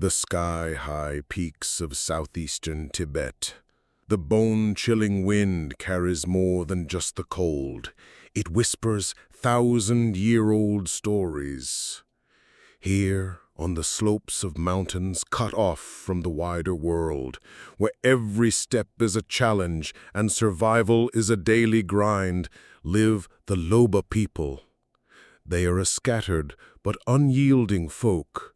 The sky-high peaks of southeastern Tibet. The bone-chilling wind carries more than just the cold. It whispers thousand-year-old stories. Here, on the slopes of mountains cut off from the wider world, where every step is a challenge and survival is a daily grind, live the Lhoba people. They are a scattered but unyielding folk.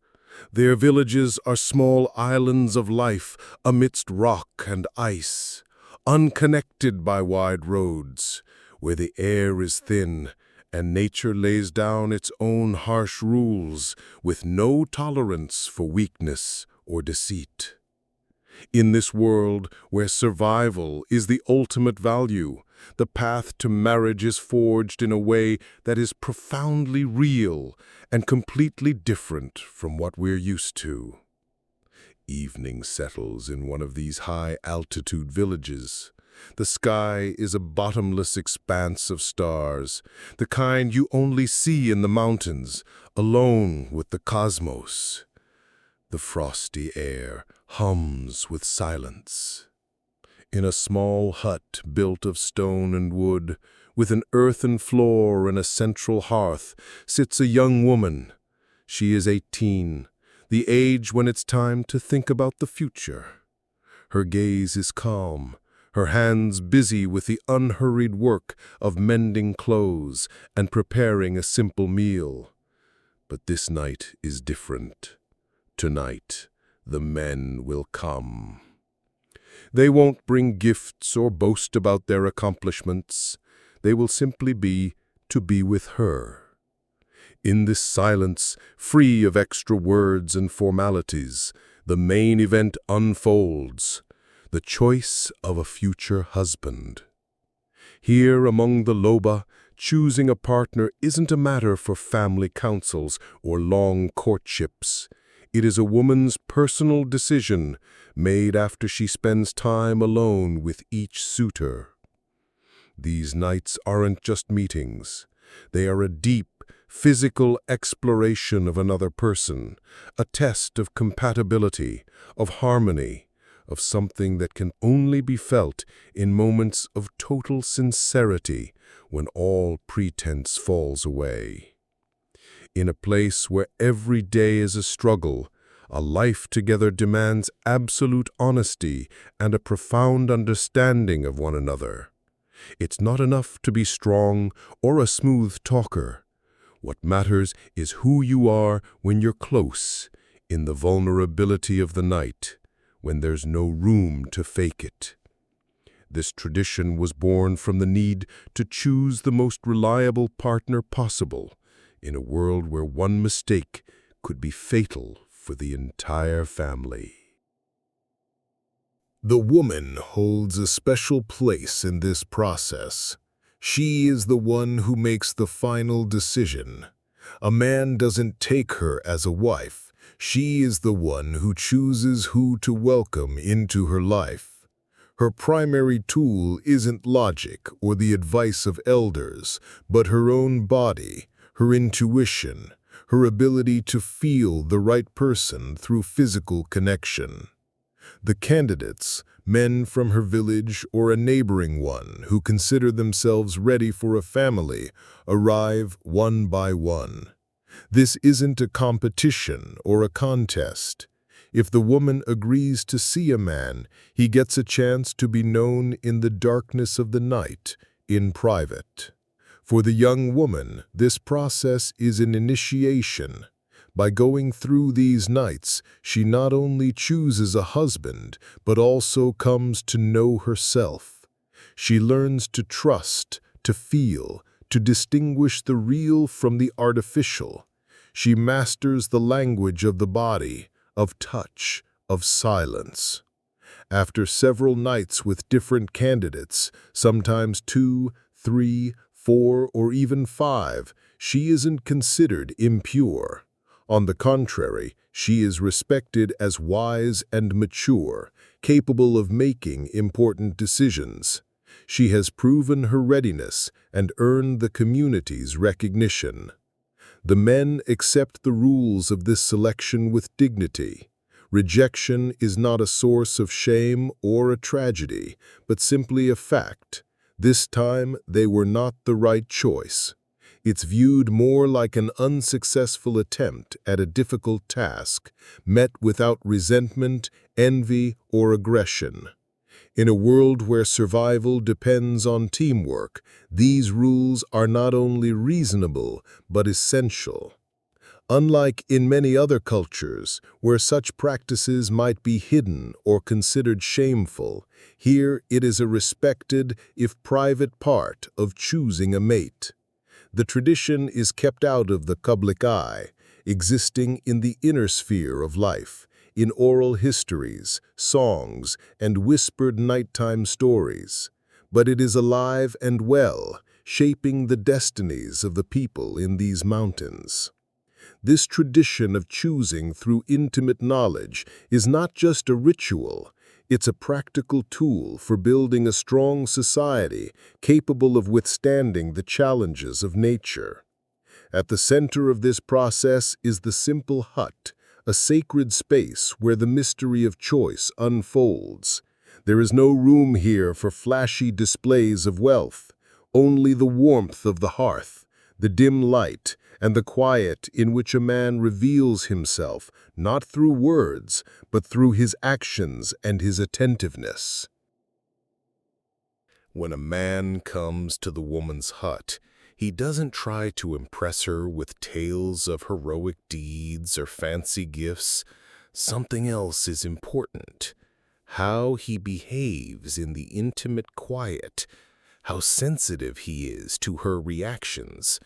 Their villages are small islands of life amidst rock and ice, unconnected by wide roads, where the air is thin and nature lays down its own harsh rules with no tolerance for weakness or deceit. In this world where survival is the ultimate value, the path to marriage is forged in a way that is profoundly real and completely different from what we're used to. Evening settles in one of these high-altitude villages. The sky is a bottomless expanse of stars, the kind you only see in the mountains, alone with the cosmos. The frosty air hums with silence. In a small hut built of stone and wood, with an earthen floor and a central hearth, sits a young woman. She is 18, the age when it's time to think about the future. Her gaze is calm, her hands busy with the unhurried work of mending clothes and preparing a simple meal. But this night is different. Tonight, the men will come. They won't bring gifts or boast about their accomplishments. They will simply be to be with her. In this silence, free of extra words and formalities, the main event unfolds, the choice of a future husband. Here among the Lhoba, choosing a partner isn't a matter for family councils or long courtships. It is a woman's personal decision, made after she spends time alone with each suitor. These nights aren't just meetings. They are a deep, physical exploration of another person, a test of compatibility, of harmony, of something that can only be felt in moments of total sincerity when all pretense falls away. In a place where every day is a struggle, a life together demands absolute honesty and a profound understanding of one another. It's not enough to be strong or a smooth talker. What matters is who you are when you're close, in the vulnerability of the night, when there's no room to fake it. This tradition was born from the need to choose the most reliable partner possible, in a world where one mistake could be fatal for the entire family. The woman holds a special place in this process. She is the one who makes the final decision. A man doesn't take her as a wife. She is the one who chooses who to welcome into her life. Her primary tool isn't logic or the advice of elders, but her own body, her intuition, her ability to feel the right person through physical connection. The candidates, men from her village or a neighboring one who consider themselves ready for a family, arrive one by one. This isn't a competition or a contest. If the woman agrees to see a man, he gets a chance to be known in the darkness of the night, in private. For the young woman, this process is an initiation. By going through these nights, she not only chooses a husband, but also comes to know herself. She learns to trust, to feel, to distinguish the real from the artificial. She masters the language of the body, of touch, of silence. After several nights with different candidates, sometimes 2, 3, 4, or even 5, she isn't considered impure. On the contrary, she is respected as wise and mature, capable of making important decisions. She has proven her readiness and earned the community's recognition. The men accept the rules of this selection with dignity, Rejection is not a source of shame or a tragedy, but simply a fact. This time, they were not the right choice. It's viewed more like an unsuccessful attempt at a difficult task, met without resentment, envy, or aggression. In a world where survival depends on teamwork, these rules are not only reasonable, but essential. Unlike in many other cultures, where such practices might be hidden or considered shameful, here it is a respected, if private, part of choosing a mate. The tradition is kept out of the public eye, existing in the inner sphere of life, in oral histories, songs, and whispered nighttime stories. But it is alive and well, shaping the destinies of the people in these mountains. This tradition of choosing through intimate knowledge is not just a ritual, it's a practical tool for building a strong society capable of withstanding the challenges of nature. At the center of this process is the simple hut, a sacred space where the mystery of choice unfolds. There is no room here for flashy displays of wealth, only the warmth of the hearth, the dim light, and the quiet in which a man reveals himself, not through words, but through his actions and his attentiveness. When a man comes to the woman's hut, he doesn't try to impress her with tales of heroic deeds or fancy gifts. Something else is important: how he behaves in the intimate quiet, how sensitive he is to her reactions,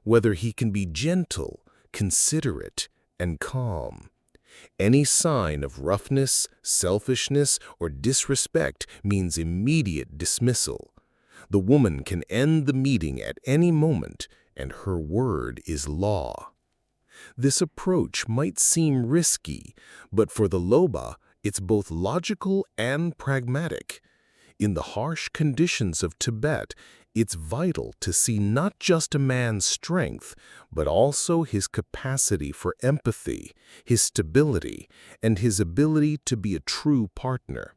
whether he can be gentle, considerate, and calm. Any sign of roughness, selfishness, or disrespect means immediate dismissal. The woman can end the meeting at any moment, and her word is law. This approach might seem risky, but for the Lhoba, it's both logical and pragmatic. In the harsh conditions of Tibet, it's vital to see not just a man's strength, but also his capacity for empathy, his stability, and his ability to be a true partner.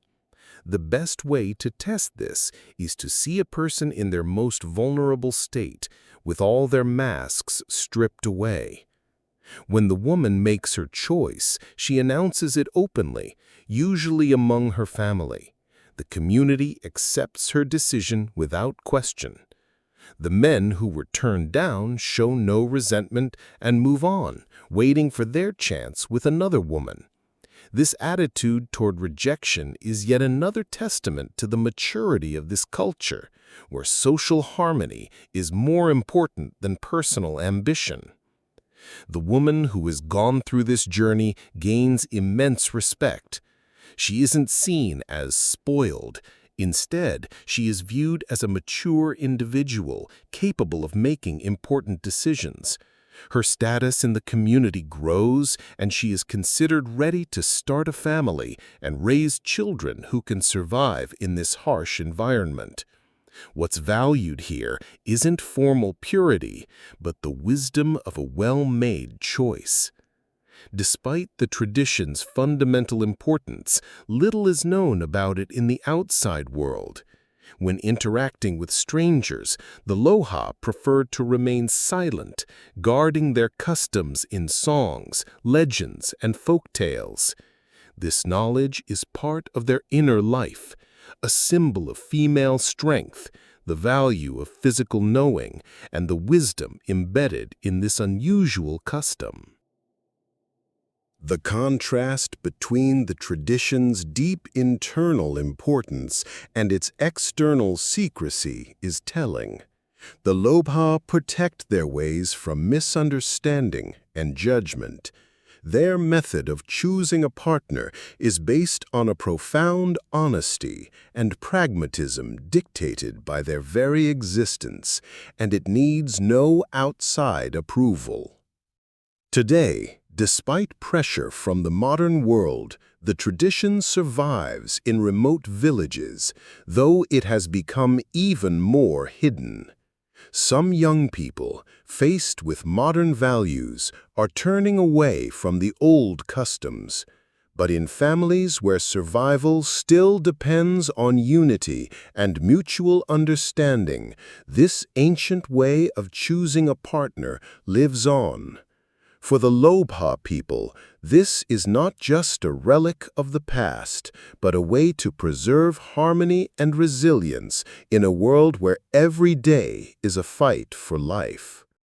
The best way to test this is to see a person in their most vulnerable state, with all their masks stripped away. When the woman makes her choice, she announces it openly, usually among her family. The community accepts her decision without question. The men who were turned down show no resentment and move on, waiting for their chance with another woman. This attitude toward rejection is yet another testament to the maturity of this culture, where social harmony is more important than personal ambition. The woman who has gone through this journey gains immense respect. She isn't seen as spoiled. Instead, she is viewed as a mature individual capable of making important decisions. Her status in the community grows, and she is considered ready to start a family and raise children who can survive in this harsh environment. What's valued here isn't formal purity, but the wisdom of a well-made choice. Despite the tradition's fundamental importance, little is known about it in the outside world. When interacting with strangers, the Lhoba preferred to remain silent, guarding their customs in songs, legends, and folk tales. This knowledge is part of their inner life, a symbol of female strength, the value of physical knowing, and the wisdom embedded in this unusual custom. The contrast between the tradition's deep internal importance and its external secrecy is telling. The Lhoba protect their ways from misunderstanding and judgment. Their method of choosing a partner is based on a profound honesty and pragmatism dictated by their very existence, and it needs no outside approval. Today, despite pressure from the modern world, the tradition survives in remote villages, though it has become even more hidden. Some young people, faced with modern values, are turning away from the old customs. But in families where survival still depends on unity and mutual understanding, this ancient way of choosing a partner lives on. For the Lhoba people, this is not just a relic of the past, but a way to preserve harmony and resilience in a world where every day is a fight for life.